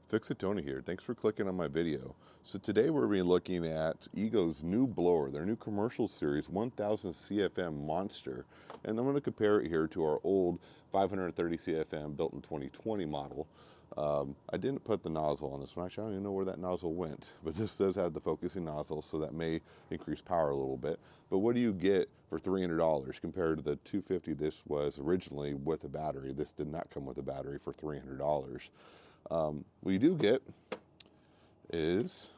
Fix It Tony here. Thanks for clicking on my video. So today we're going to be looking at Ego's new blower, their new commercial series 1000 CFM Monster. And I'm going to compare it here to our old 530 CFM built in 2020 model. I didn't put the nozzle on this one. Actually, I don't even know where that nozzle went. But this does have the focusing nozzle, so that may increase power a little bit. But what do you get for $300 compared to the $250 this was originally with a battery? This did not come with a battery for $300. What you do get is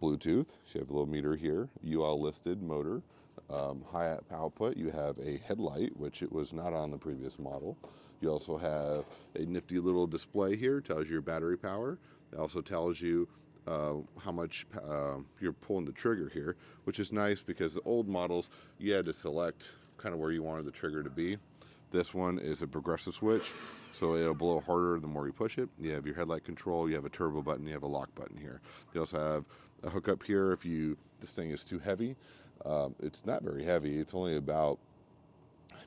Bluetooth. So you have a little meter here, UL listed motor, high output. You have a headlight, which it was not on the previous model. You also have a nifty little display here, tells you your battery power. It also tells you how much you're pulling the trigger here, which is nice because the old models you had to select kind of where you wanted the trigger to be. This one is a progressive switch, so it'll blow harder the more you push it. You have your headlight control, you have a turbo button, you have a lock button here. You also have a hookup here if this thing is too heavy. It's not very heavy. It's only about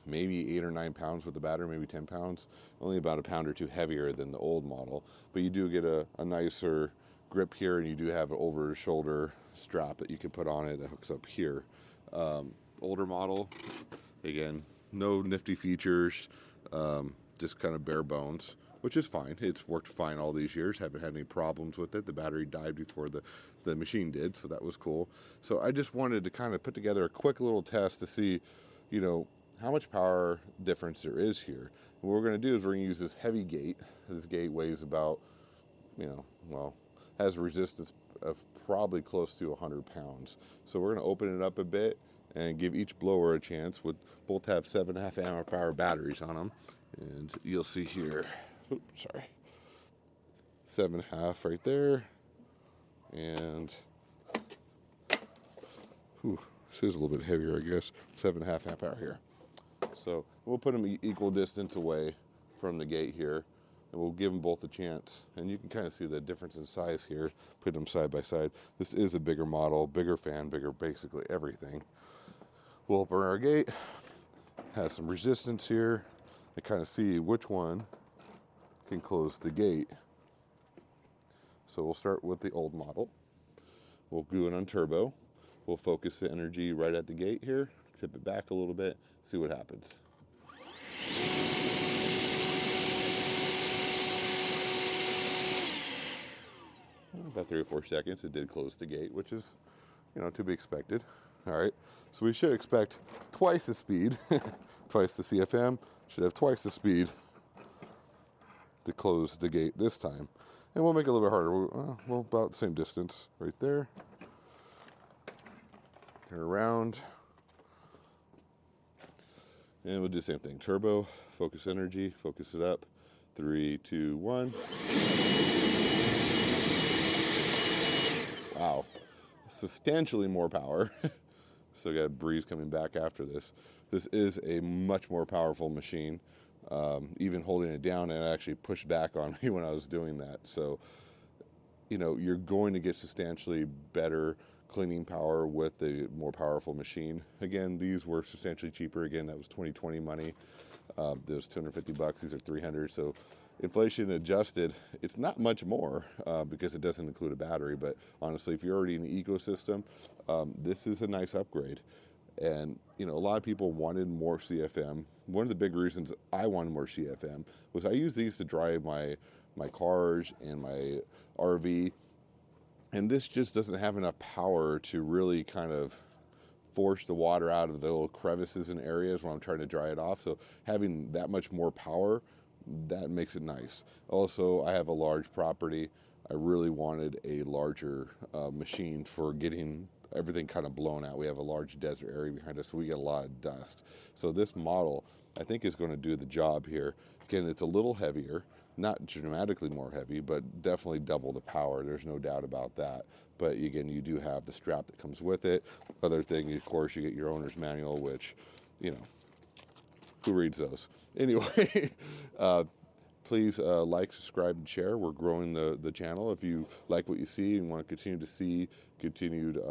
maybe 8 or 9 pounds with the battery, maybe 10 pounds. Only about a pound or two heavier than the old model. But you do get a nicer grip here, and you do have an over-the-shoulder strap that you can put on it that hooks up here. Older model, again, no nifty features, just kind of bare bones, which is fine. It's worked fine all these years. Haven't had any problems with it. The battery died before the machine did, so that was cool. So I just wanted to kind of put together a quick little test to see, how much power difference there is here. And what we're going to do is we're going to use this heavy gate. This gate weighs about, has a resistance of probably close to 100 pounds. So we're going to open it up a bit and give each blower a chance. Both have 7.5 amp hour batteries on them. And you'll see here, 7.5 right there. And, this is a little bit heavier, I guess. 7.5 amp hour here. So we'll put them equal distance away from the gate here, and we'll give them both a chance. And you can kind of see the difference in size here, put them side by side. This is a bigger model, bigger fan, bigger basically everything. We'll open our gate, has some resistance here, and kind of see which one can close the gate. So we'll start with the old model. We'll go in on turbo. We'll focus the energy right at the gate here, tip it back a little bit, see what happens. About 3 or 4 seconds, it did close the gate, which is, to be expected. All right, so we should expect twice the speed, twice the CFM, should have twice the speed to close the gate this time. And we'll make it a little bit harder. Well, about the same distance right there. Turn around. And we'll do the same thing. Turbo, focus energy, focus it up. 3, 2, 1. Wow. Substantially more power. Still got a breeze coming back after this. This is a much more powerful machine. Even holding it down, and it actually pushed back on me when I was doing that. So, you're going to get substantially better cleaning power with the more powerful machine. Again, these were substantially cheaper. Again, that was 2020 money. There was $250. These are $300. So inflation adjusted, it's not much more because it doesn't include a battery. But honestly, if you're already in the ecosystem, this is a nice upgrade. And, a lot of people wanted more CFM. One of the big reasons I wanted more CFM was I use these to drive my cars and my RV. And this just doesn't have enough power to really kind of force the water out of the little crevices and areas when I'm trying to dry it off. So having that much more power, that makes it nice. Also, I have a large property. I really wanted a larger machine for getting everything kind of blown out. We have a large desert area behind us, so we get a lot of dust. So this model, I think, is going to do the job here. Again, it's a little heavier, not dramatically more heavy, but definitely double the power. There's no doubt about that. But again, you do have the strap that comes with it. Other thing, of course, you get your owner's manual, which, who reads those? Anyway, please like, subscribe, and share. We're growing the channel. If you like what you see and want to continue to see continued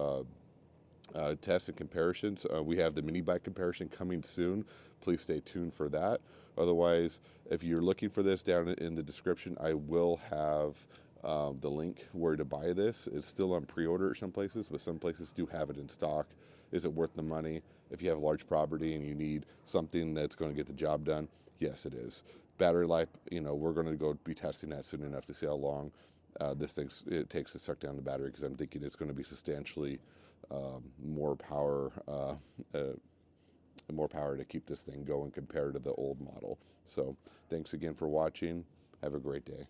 tests and comparisons. We have the mini bike comparison coming soon. Please stay tuned for that. Otherwise, if you're looking for this, down in the description, I will have the link where to buy this. It's still on pre-order at some places, but some places do have it in stock. Is it worth the money? If you have large property and you need something that's going to get the job done, yes, it is. Battery life, we're going to go be testing that soon enough to see how long this thing it takes to suck down the battery, because I'm thinking it's going to be substantially more power, more power to keep this thing going compared to the old model. So thanks again for watching. Have a great day.